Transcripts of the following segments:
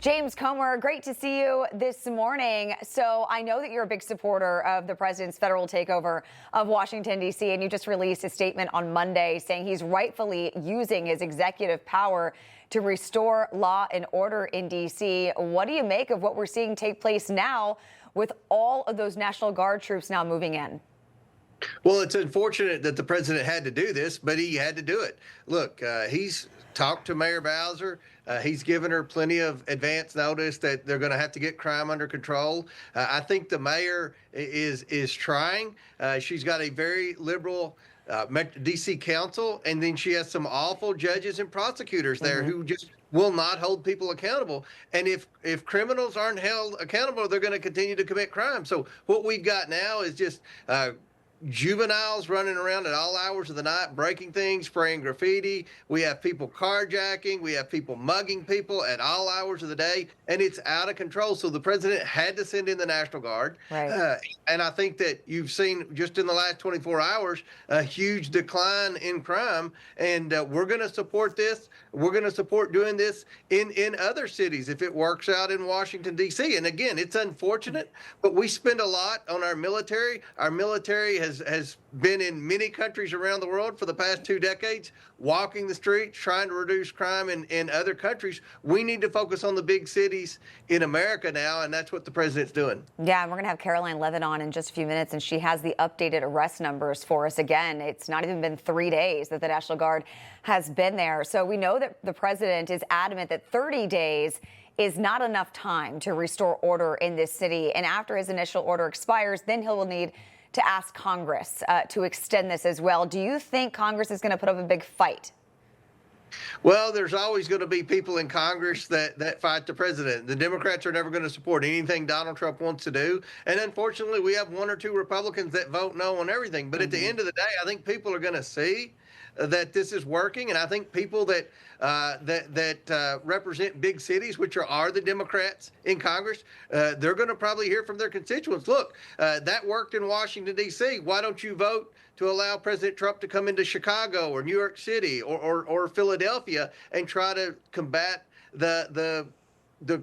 James Comer, great to see you this morning. So I know that you're a big supporter of the president's federal takeover of Washington, D.C., and you just released a statement on Monday saying he's rightfully using his executive power to restore law and order in D.C. What do you make of what we're seeing take place now with all of those National Guard troops now moving in? Well, it's unfortunate that the president had to do this, but he had to do it. Look, he's talked to Mayor Bowser. He's given her plenty of advance notice that they're going to have to get crime under control. I think the mayor is trying. She's got a very liberal D.C. council, and then she has some awful judges and prosecutors there who just will not hold people accountable. And if criminals aren't held accountable, they're going to continue to commit crime. So what we've got now is just juveniles running around at all hours of the night, breaking things, spraying graffiti. We have people carjacking. We have people mugging people at all hours of the day, and it's out of control. So the president had to send in the National Guard. Right. And I think that you've seen just in the last 24 hours a huge decline in crime, and we're going to support this. We're going to support doing this in other cities if it works out in Washington, D.C. And again, it's unfortunate, but we spend a lot on our military. Our military has been in many countries around the world for the past 2 decades, walking the streets, trying to reduce crime in other countries. We need to focus on the big cities in America now, and that's what the president's doing. Yeah, and we're going to have Caroline Levin on in just a few minutes, and she has the updated arrest numbers for us. Again, it's not even been 3 days that the National Guard has been there. So we know that the president is adamant that 30 days is not enough time to restore order in this city. And after his initial order expires, then he will need to ask Congress to extend this as well. Do you think Congress is going to put up a big fight? Well, there's always going to be people in Congress that fight the president. The Democrats are never going to support anything Donald Trump wants to do. And unfortunately, we have 1 or 2 Republicans that vote no on everything. But at the end of the day, I think people are going to see that this is working, and I think people that represent big cities, which are the Democrats in Congress, they're going to probably hear from their constituents. Look, that worked in Washington, D.C. Why don't you vote to allow President Trump to come into Chicago or New York City or Philadelphia and try to combat the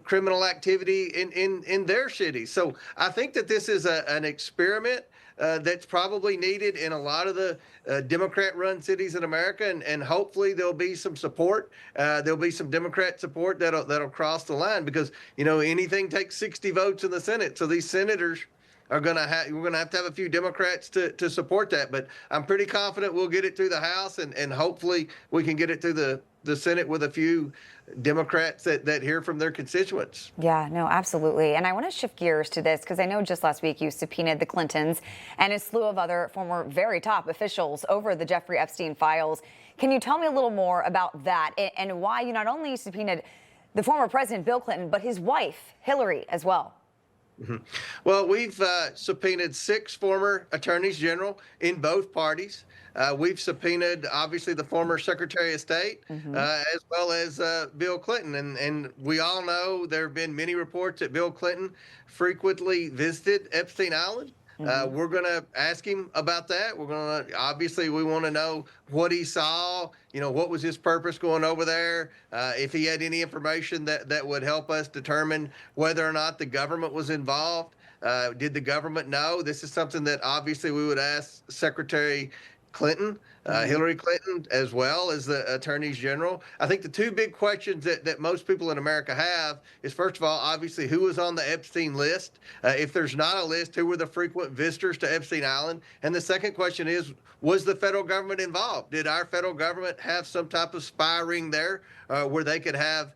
criminal activity in their cities? So I think that this is an experiment that's probably needed in a lot of the Democrat-run cities in America, and hopefully there'll be some support. There'll be some Democrat support that'll cross the line, because anything takes 60 votes in the Senate. So these senators we're going to have a few Democrats to support that. But I'm pretty confident we'll get it through the House, and hopefully we can get it through the Senate with a few Democrats that hear from their constituents. Yeah, no, absolutely. And I want to shift gears to this, because I know just last week you subpoenaed the Clintons and a slew of other former very top officials over the Jeffrey Epstein files. Can you tell me a little more about that, and why you not only subpoenaed the former president, Bill Clinton, but his wife, Hillary, as well? Well, we've subpoenaed 6 former attorneys general in both parties. We've subpoenaed, obviously, the former Secretary of State, as well as Bill Clinton. And we all know there have been many reports that Bill Clinton frequently visited Epstein Island. We're going to ask him about that. Obviously, we want to know what he saw, what was his purpose going over there, if he had any information that would help us determine whether or not the government was involved. Did the government know? This is something that obviously we would ask Secretary Clinton, Hillary Clinton, as well as the attorneys general. I think the 2 big questions that most people in America have is, first of all, obviously, who was on the Epstein list? If there's not a list, who were the frequent visitors to Epstein Island? And the second question is, was the federal government involved? Did our federal government have some type of spy ring there where they could have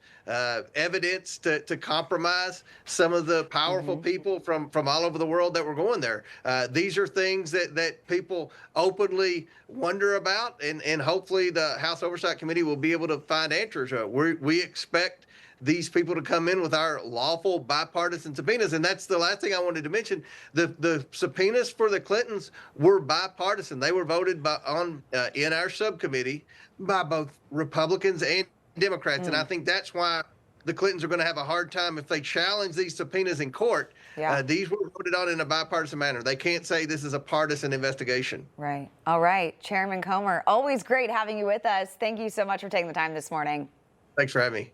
evidence to compromise some of the powerful people from all over the world that were going there? These are things that people openly wonder about, and hopefully the House Oversight Committee will be able to find answers. We expect these people to come in with our lawful bipartisan subpoenas. And that's the last thing I wanted to mention. The subpoenas for the Clintons were bipartisan. They were voted in our subcommittee by both Republicans and Democrats. And I think that's why the Clintons are going to have a hard time if they challenge these subpoenas in court. Yeah. These were voted on in a bipartisan manner. They can't say this is a partisan investigation. Right. All right. Chairman Comer, always great having you with us. Thank you so much for taking the time this morning. Thanks for having me.